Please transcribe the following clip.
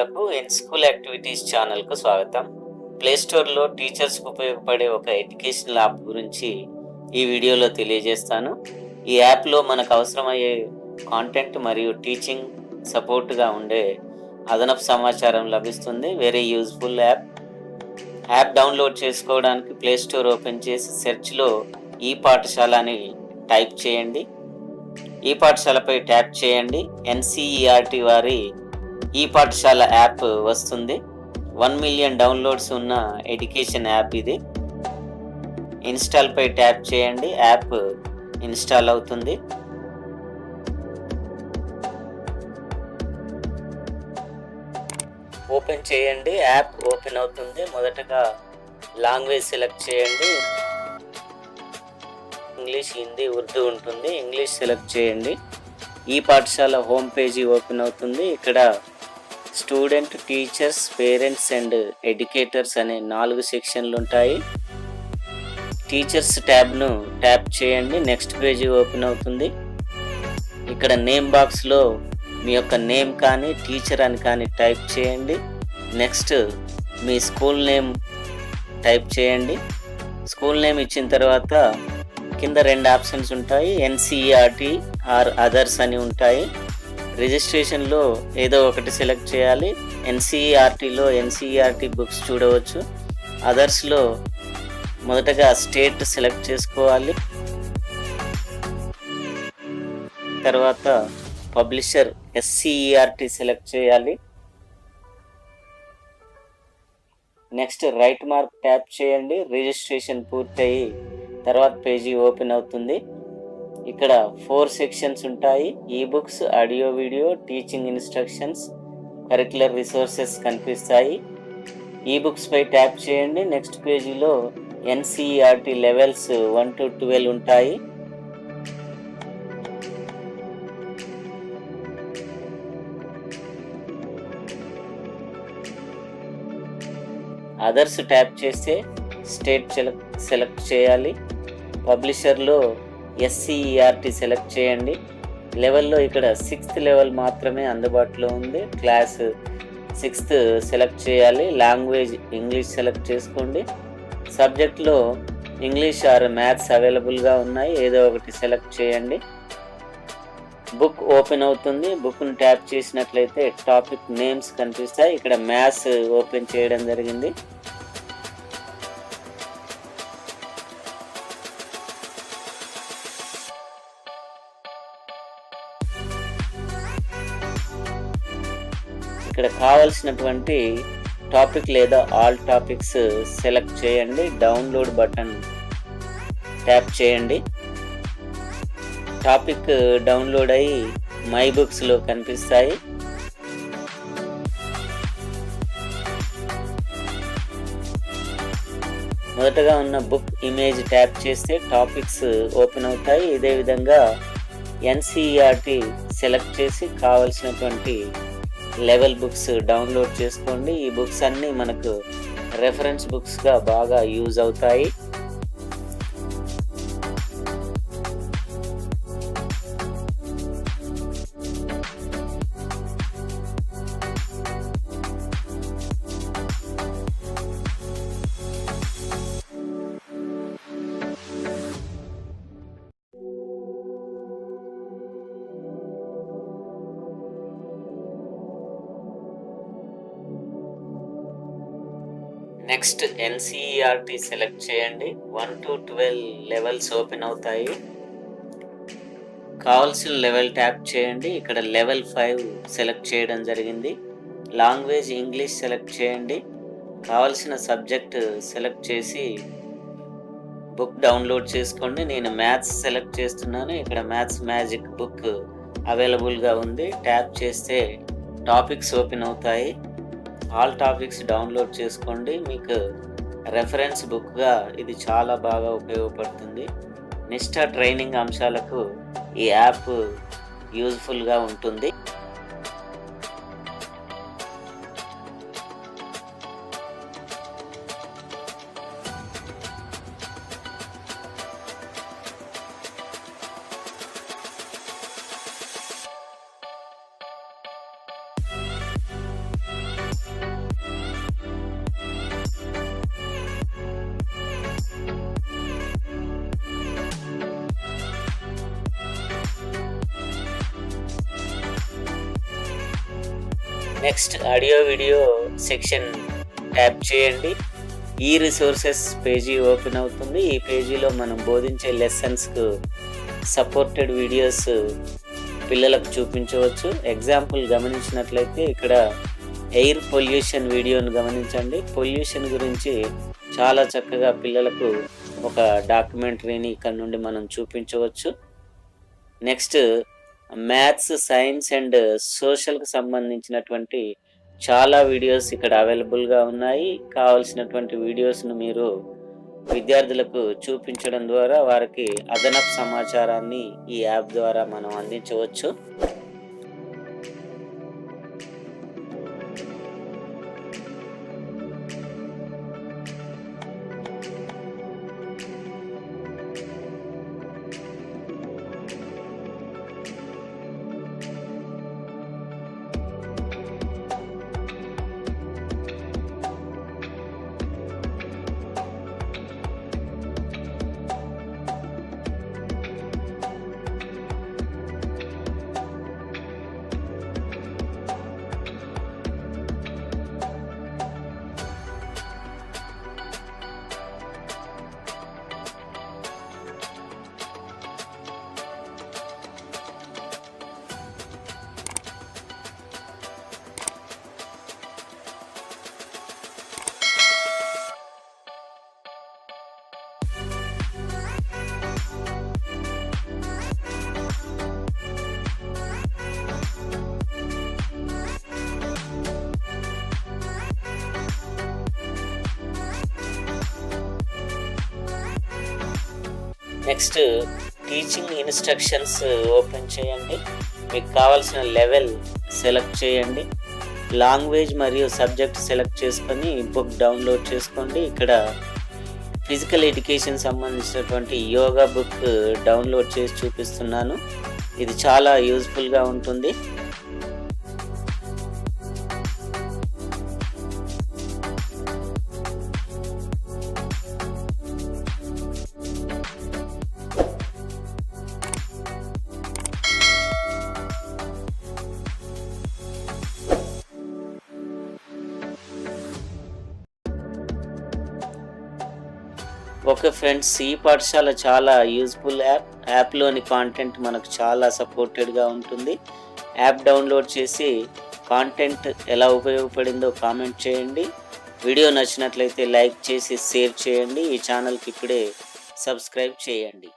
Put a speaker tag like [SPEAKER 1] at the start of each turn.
[SPEAKER 1] విద్యార్థులకు in school activities ఛానల్కు స్వాగతం. ప్లేస్టోర్లో టీచర్స్కు ఉపయోగపడే ఒక ఎడ్యుకేషనల్ యాప్ గురించి ఈ వీడియోలో తెలియజేస్తాను. ఈ యాప్లో మనకు అవసరమయ్యే కాంటెంట్ మరియు టీచింగ్ సపోర్ట్గా ఉండే అదనపు సమాచారం లభిస్తుంది. వెరీ యూజ్ఫుల్ యాప్ డౌన్లోడ్ చేసుకోవడానికి ప్లేస్టోర్ ఓపెన్ చేసి సెర్చ్లో ఈ పాఠశాల అని టైప్ చేయండి. ఈ పాఠశాలపై ట్యాప్ చేయండి. ఎన్సీఈఆర్టీ వారి ఈ పాఠశాల యాప్ వస్తుంది. 1 మిలియన్ డౌన్లోడ్స్ ఉన్న ఎడ్యుకేషన్ యాప్ ఇది. ఇన్స్టాల్ పై ట్యాప్ చేయండి. యాప్ ఇన్స్టాల్ అవుతుంది. ఓపెన్ చేయండి. యాప్ ఓపెన్ అవుతుంది. మొదటగా లాంగ్వేజ్ సెలెక్ట్ చేయండి. ఇంగ్లీష్, హిందీ, ఉర్దూ ఉంటుంది. ఇంగ్లీష్ సెలెక్ట్ చేయండి. ఈ పాఠశాల హోమ్ పేజీ ఓపెన్ అవుతుంది. ఇక్కడ student, teachers, parents and educators అనే 4 సెక్షన్లు ఉంటాయి. టీచర్స్ ట్యాబ్ను ట్యాప్ చేయండి. నెక్స్ట్ పేజీ ఓపెన్ అవుతుంది. ఇక్కడ నేమ్ బాక్స్లో మీ యొక్క నేమ్ కానీ టీచర్ అని కానీ టైప్ చేయండి. నెక్స్ట్ మీ స్కూల్ నేమ్ టైప్ చేయండి. స్కూల్ నేమ్ ఇచ్చిన తర్వాత కింద 2 ఆప్షన్స్ ఉంటాయి. ఎన్సీఈఆర్టీ ఆర్ అదర్స్ అని ఉంటాయి. రిజిస్ట్రేషన్లో ఏదో ఒకటి సెలెక్ట్ చేయాలి. ఎన్సీఈఆర్టీలో ఎన్సీఈఆర్టీ బుక్స్ చూడవచ్చు. అదర్స్లో మొదటగా స్టేట్ సెలెక్ట్ చేసుకోవాలి. తర్వాత పబ్లిషర్ ఎస్సీఈఆర్టీ సెలెక్ట్ చేయాలి. నెక్స్ట్ రైట్ మార్క్ ట్యాప్ చేయండి. రిజిస్ట్రేషన్ పూర్తయి తర్వాత పేజీ ఓపెన్ అవుతుంది. ఇక్కడ 4 సెక్షన్స్ ఉంటాయి. ఈ books, audio, video, teaching instructions, curricular resources కనిపిస్తాయి. ఈ బుక్స్ పై ట్యాప్ చేయండి. నెక్స్ట్ పేజీలో ఎన్సీఈఆర్టీ లెవెల్స్ 1 to 12 ఉంటాయి. అదర్స్ ట్యాప్ చేస్తే స్టేట్ సెలెక్ట్ చేయాలి. పబ్లిషర్లో ఎస్సీఈఆర్టీ సెలెక్ట్ చేయండి. లెవెల్లో ఇక్కడ 6th లెవెల్ మాత్రమే అందుబాటులో ఉంది. క్లాస్ 6th సెలెక్ట్ చేయాలి. లాంగ్వేజ్ ఇంగ్లీష్ సెలెక్ట్ చేసుకోండి. సబ్జెక్ట్లో ఇంగ్లీష్ ఆర్ మ్యాథ్స్ అవైలబుల్గా ఉన్నాయి. ఏదో ఒకటి సెలెక్ట్ చేయండి. బుక్ ఓపెన్ అవుతుంది. బుక్ను ట్యాప్ చేసినట్లయితే టాపిక్ నేమ్స్ కనిపిస్తాయి. ఇక్కడ మ్యాథ్స్ ఓపెన్ చేయడం జరిగింది. ఇక్కడ కావలసినటువంటి టాపిక్ లేదా ఆల్ టాపిక్స్ సెలెక్ట్ చేయండి. డౌన్లోడ్ బటన్ ట్యాప్ చేయండి. టాపిక్ డౌన్లోడ్ అయ్యి మై బుక్స్లో కనిపిస్తాయి. మొదటగా ఉన్న బుక్ ఇమేజ్ ట్యాప్ చేస్తే టాపిక్స్ ఓపెన్ అవుతాయి. ఇదే విధంగా ఎన్సీఈఆర్టీ సెలెక్ట్ చేసి కావలసినటువంటి లెవెల్ బుక్స్ డౌన్లోడ్ చేసుకోండి. ఈ బుక్స్ అన్నీ మనకు రెఫరెన్స్ బుక్స్గా బాగా యూజ్ అవుతాయి. నెక్స్ట్ ఎన్సీఈఆర్టీ సెలెక్ట్ చేయండి. 1 to 12 లెవెల్స్ ఓపెన్ అవుతాయి. కావాల్సిన లెవెల్ ట్యాప్ చేయండి. ఇక్కడ లెవెల్ 5 సెలెక్ట్ చేయడం జరిగింది. లాంగ్వేజ్ ఇంగ్లీష్ సెలెక్ట్ చేయండి. కావాల్సిన సబ్జెక్ట్ సెలెక్ట్ చేసి బుక్ డౌన్లోడ్ చేసుకోండి. నేను మ్యాథ్స్ సెలెక్ట్ చేస్తున్నాను. ఇక్కడ మ్యాథ్స్ మ్యాజిక్ బుక్ అవైలబుల్గా ఉంది. ట్యాప్ చేస్తే టాపిక్స్ ఓపెన్ అవుతాయి. ఆల్ టాపిక్స్ డౌన్లోడ్ చేసుకోండి. మీకు రెఫరెన్స్ బుక్గా ఇది చాలా బాగా ఉపయోగపడుతుంది. నిష్ఠా ట్రైనింగ్ అంశాలకు ఈ యాప్ యూజ్ఫుల్గా ఉంటుంది. Next audio video section tap చేయండి. ఈ రిసోర్సెస్ పేజీ ఓపెన్ అవుతుంది. ఈ పేజీలో మనం బోధించే లెసన్స్కు సపోర్టెడ్ వీడియోస్ పిల్లలకు చూపించవచ్చు. ఎగ్జాంపుల్ గమనించినట్లయితే ఇక్కడ ఎయిర్ పొల్యూషన్ వీడియోను గమనించండి. పొల్యూషన్ గురించి చాలా చక్కగా పిల్లలకు ఒక డాక్యుమెంటరీని ఇక్కడ నుండి మనం చూపించవచ్చు. నెక్స్ట్ మ్యాథ్స్, సైన్స్ అండ్ సోషల్కి సంబంధించినటువంటి చాలా వీడియోస్ ఇక్కడ అవైలబుల్గా ఉన్నాయి. కావలసినటువంటి వీడియోస్ను మీరు విద్యార్థులకు చూపించడం ద్వారా వారికి అదనపు సమాచారాన్ని ఈ యాప్ ద్వారా మనం అందించవచ్చు. నెక్స్ట్ టీచింగ్ ఇన్స్ట్రక్షన్స్ ఓపెన్ చేయండి. మీకు కావాల్సిన లెవెల్ సెలెక్ట్ చేయండి. లాంగ్వేజ్ మరియు సబ్జెక్ట్ సెలెక్ట్ చేసుకొని బుక్ డౌన్లోడ్ చేసుకోండి. ఇక్కడ ఫిజికల్ ఎడ్యుకేషన్ సంబంధించినటువంటి యోగా బుక్ డౌన్లోడ్ చేసి చూపిస్తున్నాను. ఇది చాలా యూజ్ఫుల్గా ఉంటుంది. ఓకే ఫ్రెండ్స్, ఈ పాఠశాల చాలా యూజ్ఫుల్ యాప్లోని కాంటెంట్ మనకు చాలా సపోర్టెడ్గా ఉంటుంది. యాప్ డౌన్లోడ్ చేసి కాంటెంట్ ఎలా ఉపయోగపడిందో కామెంట్ చేయండి. వీడియో నచ్చినట్లయితే లైక్ చేసి షేర్ చేయండి. ఈ ఛానల్కి ఇప్పుడే సబ్స్క్రైబ్ చేయండి.